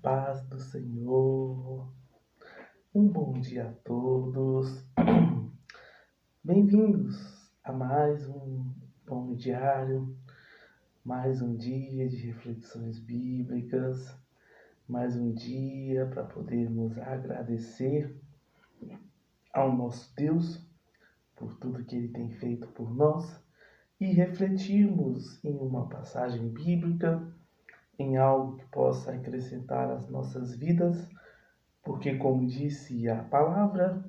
paz do Senhor. Um bom dia a todos. Bem-vindos a mais um Pão Diário, mais um dia de reflexões bíblicas, mais um dia para podermos agradecer ao nosso Deus por tudo que Ele tem feito por nós e refletirmos em uma passagem bíblica, em algo que possa acrescentar às nossas vidas, porque, como disse a palavra,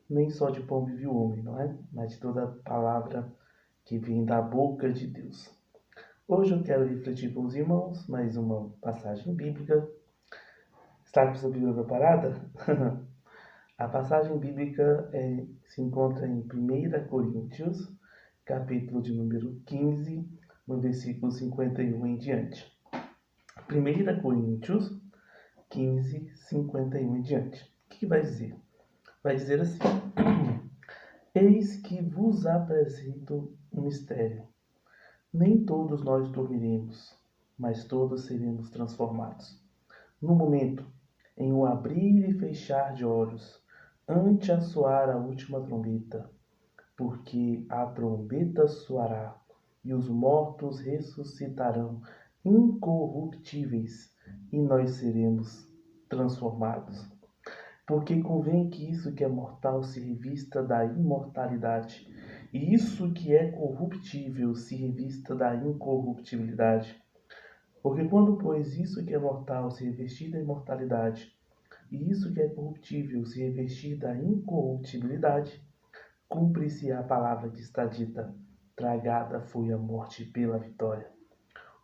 nem só de pão vive o homem, não é? Mas de toda palavra que vem da boca de Deus. Hoje eu quero refletir com os irmãos mais uma passagem bíblica. Está com sua Bíblia preparada? A passagem bíblica se encontra em 1 Coríntios, capítulo de número 15, no versículo 51 em diante. 1 Coríntios 15, 51 em diante. O que vai dizer? Vai dizer assim: Eis que vos apresento um mistério. Nem todos nós dormiremos, mas todos seremos transformados. No momento, em o abrir e fechar de olhos, ante a soar a última trombeta, porque a trombeta soará, e os mortos ressuscitarão incorruptíveis, e nós seremos transformados. Porque convém que isso que é mortal se revista da imortalidade, e isso que é corruptível se revista da incorruptibilidade. Porque quando, pois, isso que é mortal se revestir da imortalidade, e isso que é corruptível se revestir da incorruptibilidade, cumpre-se a palavra que está dita: tragada foi a morte pela vitória.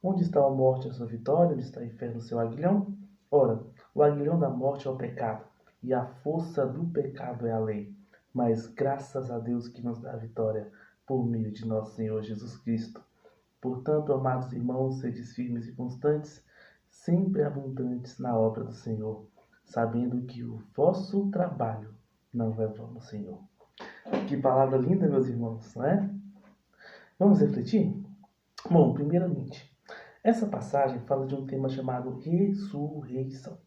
Onde está a morte, a sua vitória? Onde está o inferno, o seu aguilhão? Ora, o aguilhão da morte é o pecado, e a força do pecado é a lei. Mas graças a Deus que nos dá a vitória por meio de nosso Senhor Jesus Cristo. Portanto, amados irmãos, sedes firmes e constantes, sempre abundantes na obra do Senhor, sabendo que o vosso trabalho não é vão no Senhor. Que palavra linda, meus irmãos, não é? Vamos refletir? Bom, primeiramente, essa passagem fala de um tema chamado ressurreição.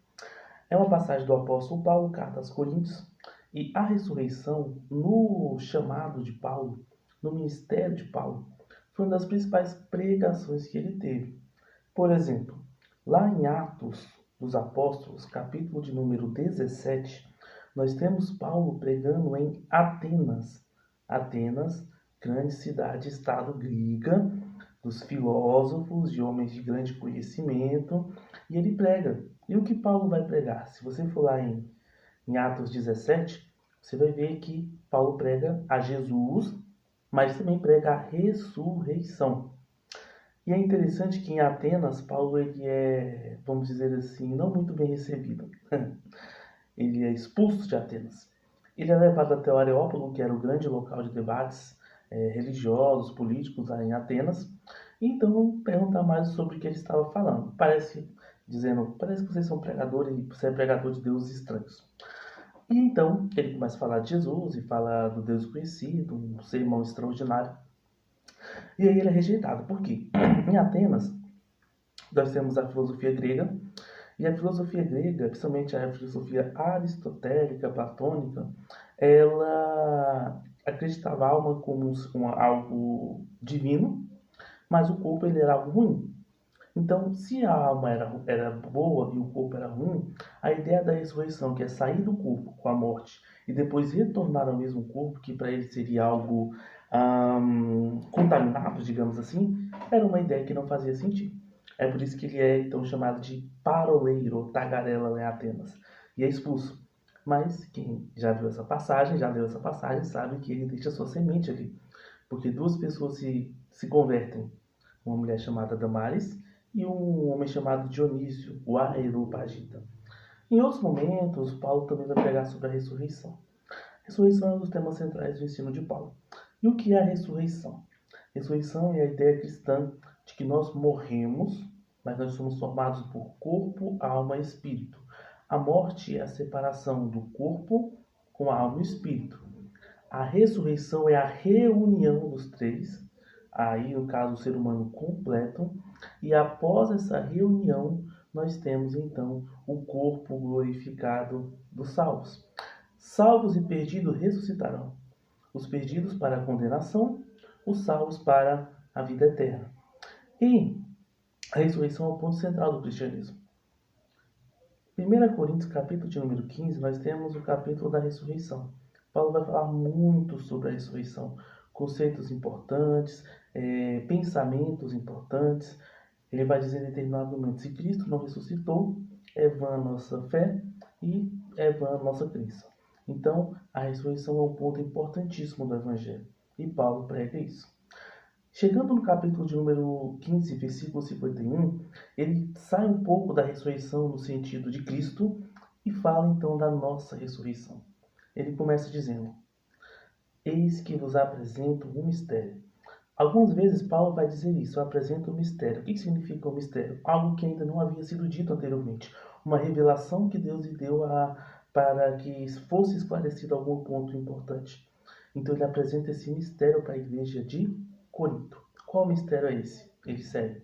É uma passagem do apóstolo Paulo, carta aos Coríntios, e a ressurreição, no chamado de Paulo, no ministério de Paulo, foi uma das principais pregações que ele teve. Por exemplo, lá em Atos dos Apóstolos, capítulo de número 17, nós temos Paulo pregando em Atenas. Atenas, grande cidade-estado grega, dos filósofos e homens de grande conhecimento, e ele prega. E o que Paulo vai pregar? Se você for lá em Atos 17, você vai ver que Paulo prega a Jesus, mas também prega a ressurreição. E é interessante que em Atenas, Paulo ele é, vamos dizer assim, não muito bem recebido. Ele é expulso de Atenas. Ele é levado até o Areópago, que era o grande local de debates religiosos, políticos lá em Atenas. E então perguntar mais sobre o que ele estava falando. Parece que vocês são pregadores e você é pregador de deuses estranhos. E então ele começa a falar de Jesus e fala do Deus conhecido, um sermão extraordinário. E aí ele é rejeitado. Por quê? Em Atenas, nós temos a filosofia grega, e a filosofia grega, principalmente a filosofia aristotélica, platônica, ela acreditava a alma como algo divino, mas o corpo ele era algo ruim. Então, se a alma era boa e o corpo era ruim, a ideia da ressurreição, que é sair do corpo com a morte e depois retornar ao mesmo corpo, que para ele seria algo contaminado, digamos assim, era uma ideia que não fazia sentido. É por isso que ele é então chamado de paroleiro, ou tagarela em Atenas, e é expulso. Mas quem já viu essa passagem, já leu essa passagem, sabe que ele deixa sua semente ali. Porque duas pessoas se convertem. Uma mulher chamada Damaris e um homem chamado Dionísio, o Areopagita. Em outros momentos, Paulo também vai pregar sobre a ressurreição. A ressurreição é um dos temas centrais do ensino de Paulo. E o que é a ressurreição? Ressurreição é a ideia cristã de que nós morremos, mas nós somos formados por corpo, alma e espírito. A morte é a separação do corpo com a alma e o espírito. A ressurreição é a reunião dos três, aí no caso o ser humano completo, e após essa reunião nós temos então o corpo glorificado dos salvos. Salvos e perdidos ressuscitarão. Os perdidos para a condenação, os salvos para a vida eterna. E a ressurreição é o ponto central do cristianismo. 1 Coríntios, capítulo de número 15, nós temos o capítulo da ressurreição. Paulo vai falar muito sobre a ressurreição, conceitos importantes, pensamentos importantes. Ele vai dizer em determinado momento, se Cristo não ressuscitou, é vã a nossa fé e é vã a nossa crença. Então, a ressurreição é um ponto importantíssimo do Evangelho. E Paulo prega isso. Chegando no capítulo de número 15, versículo 51, ele sai um pouco da ressurreição no sentido de Cristo e fala então da nossa ressurreição. Ele começa dizendo, eis que vos apresento um mistério. Algumas vezes Paulo vai dizer isso, eu apresento um mistério. O que significa um mistério? Algo que ainda não havia sido dito anteriormente. Uma revelação que Deus lhe deu para que fosse esclarecido algum ponto importante. Então ele apresenta esse mistério para a igreja de Corinto. Qual mistério é esse? Ele segue.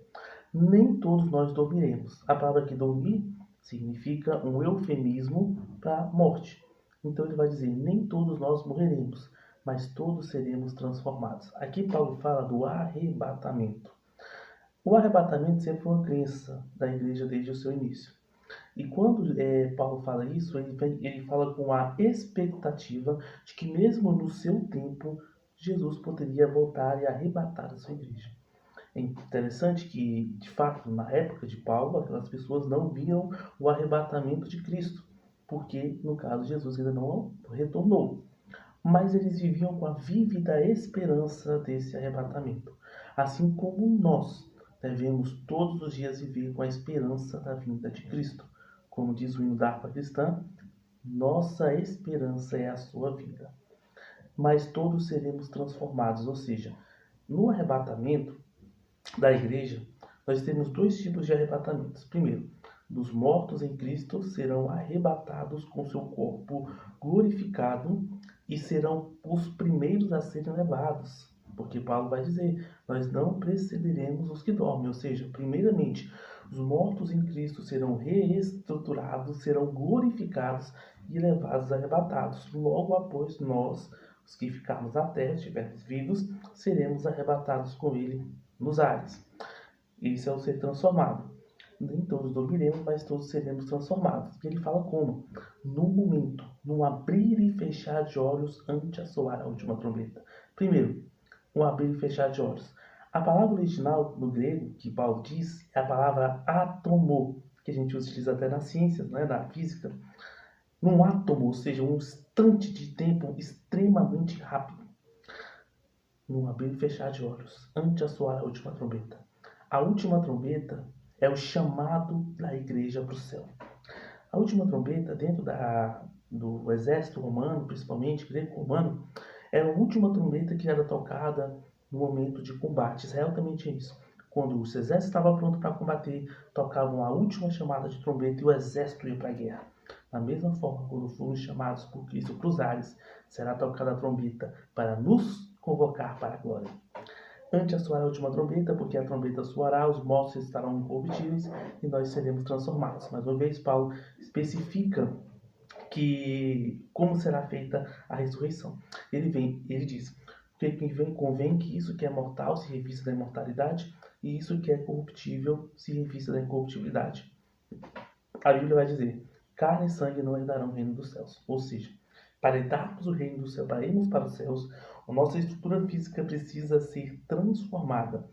Nem todos nós dormiremos. A palavra aqui dormir significa um eufemismo para morte. Então ele vai dizer, nem todos nós morreremos, mas todos seremos transformados. Aqui Paulo fala do arrebatamento. O arrebatamento sempre foi uma crença da igreja desde o seu início. E quando Paulo fala isso, ele fala com a expectativa de que mesmo no seu tempo, Jesus poderia voltar e arrebatar a sua igreja. É interessante que, de fato, na época de Paulo, aquelas pessoas não viam o arrebatamento de Cristo, porque, no caso, Jesus ainda não retornou. Mas eles viviam com a vívida esperança desse arrebatamento. Assim como nós devemos todos os dias viver com a esperança da vinda de Cristo. Como diz o hino da harpa cristã, nossa esperança é a sua vida. Mas todos seremos transformados, ou seja, no arrebatamento da igreja, nós temos dois tipos de arrebatamentos. Primeiro, dos mortos em Cristo serão arrebatados com seu corpo glorificado e serão os primeiros a serem levados. Porque Paulo vai dizer, nós não precederemos os que dormem. Ou seja, primeiramente, os mortos em Cristo serão reestruturados, serão glorificados e levados arrebatados. Logo após nós, os que ficarmos na terra, estivermos vivos, seremos arrebatados com ele nos ares. Isso é o ser transformado. Nem todos dormiremos, mas todos seremos transformados. E ele fala como? No momento, no abrir e fechar de olhos antes de soar a última trombeta. Primeiro, um abrir e fechar de olhos. A palavra original no grego que Paulo diz é a palavra átomo, que a gente utiliza até nas ciências, na física. Num átomo, ou seja, um instante de tempo extremamente rápido. No abrir e fechar de olhos, antes de soar a última trombeta. A última trombeta é o chamado da igreja para o céu. A última trombeta, dentro do exército romano, principalmente greco-romano, era a última trombeta que era tocada no momento de combate. Israel também tinha isso. Quando o exército estava pronto para combater, tocavam a última chamada de trombeta e o exército ia para a guerra. Da mesma forma, quando fomos chamados por Cristo para os ares, será tocada a trombeta para nos convocar para a glória. Antes de soar a última trombeta, porque a trombeta soará, os mortos estarão incorruptíveis e nós seremos transformados. Mais uma vez, Paulo especifica como será feita a ressurreição. Ele diz, convém que isso que é mortal se revista da imortalidade e isso que é corruptível se revista da incorruptibilidade. A Bíblia vai dizer, carne e sangue não herdarão o reino dos céus. Ou seja, para herdarmos o reino do céu, para irmos para os céus, a nossa estrutura física precisa ser transformada.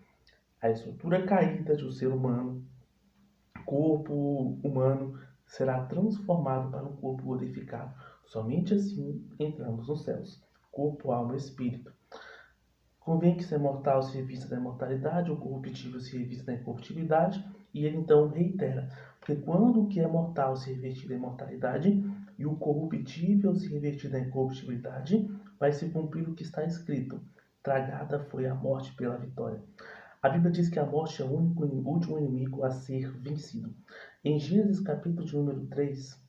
A estrutura caída do ser humano, corpo humano, será transformado para um corpo glorificado. Somente assim entramos nos céus. Corpo, alma e espírito. Convém que ser mortal se revista da imortalidade, o corruptível se revista da incorruptibilidade, e ele então reitera, porque quando o que é mortal se revestir da imortalidade e o corruptível se revestir da incorruptibilidade, vai se cumprir o que está escrito, tragada foi a morte pela vitória. A Bíblia diz que a morte é o último inimigo a ser vencido. Em Gênesis capítulo de número 3,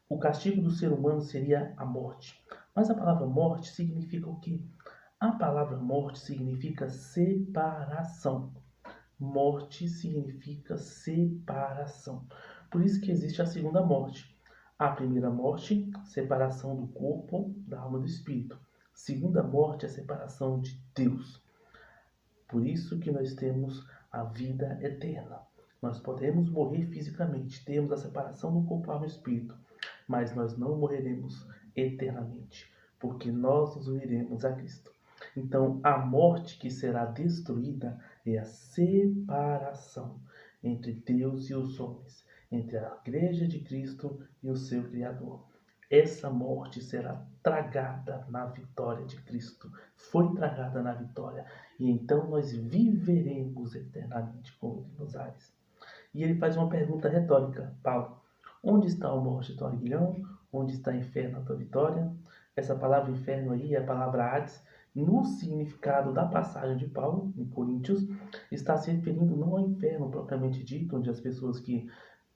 o castigo do ser humano seria a morte. Mas a palavra morte significa o quê? A palavra morte significa separação. Morte significa separação. Por isso que existe a segunda morte. A primeira morte, separação do corpo, da alma e do espírito. Segunda morte, a separação de Deus. Por isso que nós temos a vida eterna. Nós podemos morrer fisicamente, temos a separação do corpo, alma e espírito, mas nós não morreremos eternamente, porque nós nos uniremos a Cristo. Então, a morte que será destruída é a separação entre Deus e os homens, entre a Igreja de Cristo e o seu Criador. Essa morte será tragada na vitória de Cristo. Foi tragada na vitória. E então nós viveremos eternamente com Ele nos ares. E ele faz uma pergunta retórica. Paulo, onde está a morte, teu aguilhão? Onde está o inferno, a tua vitória? Essa palavra inferno aí é a palavra Hades. No significado da passagem de Paulo, em Coríntios, está se referindo não ao inferno propriamente dito, onde as pessoas que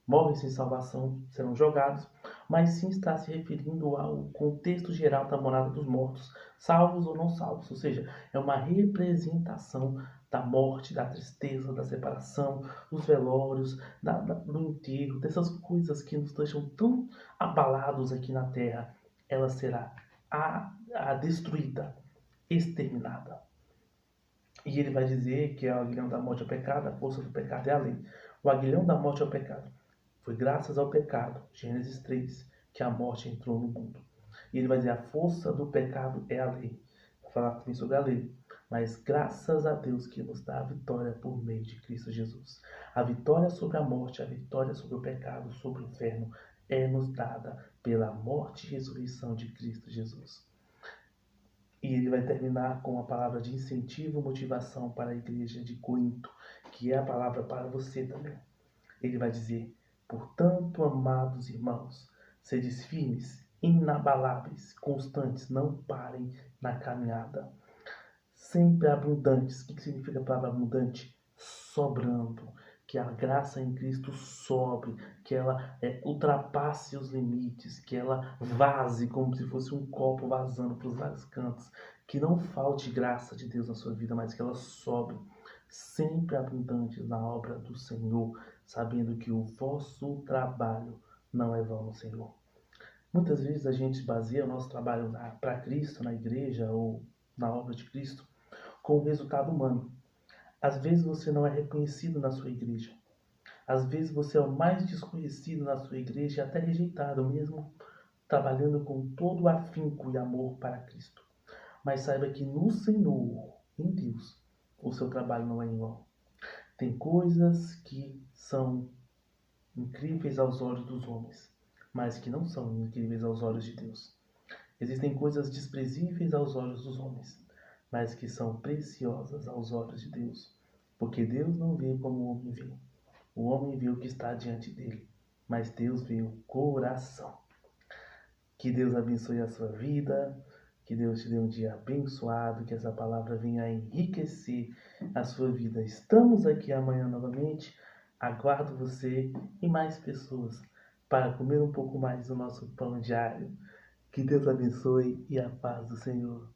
morrem sem salvação serão jogados, mas sim está se referindo ao contexto geral da morada dos mortos, salvos ou não salvos, ou seja, é uma representação da morte, da tristeza, da separação, dos velórios, do enterro, dessas coisas que nos deixam tão abalados aqui na terra. Ela será a destruída, exterminada. E ele vai dizer que o aguilhão da morte é o pecado, a força do pecado é a lei. O aguilhão da morte é o pecado. Foi graças ao pecado, Gênesis 3, que a morte entrou no mundo. E ele vai dizer, a força do pecado é a lei. Vai falar também sobre a lei. Mas graças a Deus que nos dá a vitória por meio de Cristo Jesus. A vitória sobre a morte, a vitória sobre o pecado, sobre o inferno, é nos dada pela morte e ressurreição de Cristo Jesus. E ele vai terminar com a palavra de incentivo e motivação para a igreja de Corinto, que é a palavra para você também. Ele vai dizer, portanto, amados irmãos, sedes firmes, inabaláveis, constantes, não parem na caminhada. Sempre abundantes. O que significa a palavra abundante? Sobrando. Que a graça em Cristo sobre, que ela ultrapasse os limites, que ela vaze como se fosse um copo vazando para os vários cantos. Que não falte graça de Deus na sua vida, mas que ela sobre. Sempre abundantes na obra do Senhor, sabendo que o vosso trabalho não é vão no Senhor. Muitas vezes a gente baseia o nosso trabalho para Cristo, na igreja ou na obra de Cristo, com o resultado humano. Às vezes você não é reconhecido na sua igreja. Às vezes você é o mais desconhecido na sua igreja e até rejeitado, mesmo trabalhando com todo o afinco e amor para Cristo. Mas saiba que no Senhor, em Deus, o seu trabalho não é em vão. Tem coisas que são incríveis aos olhos dos homens, mas que não são incríveis aos olhos de Deus. Existem coisas desprezíveis aos olhos dos homens, mas que são preciosas aos olhos de Deus. Porque Deus não vê como o homem vê. O homem vê o que está diante dele, mas Deus vê o coração. Que Deus abençoe a sua vida, que Deus te dê um dia abençoado, que essa palavra venha a enriquecer a sua vida. Estamos aqui amanhã novamente, aguardo você e mais pessoas para comer um pouco mais do nosso pão diário. Que Deus abençoe e a paz do Senhor.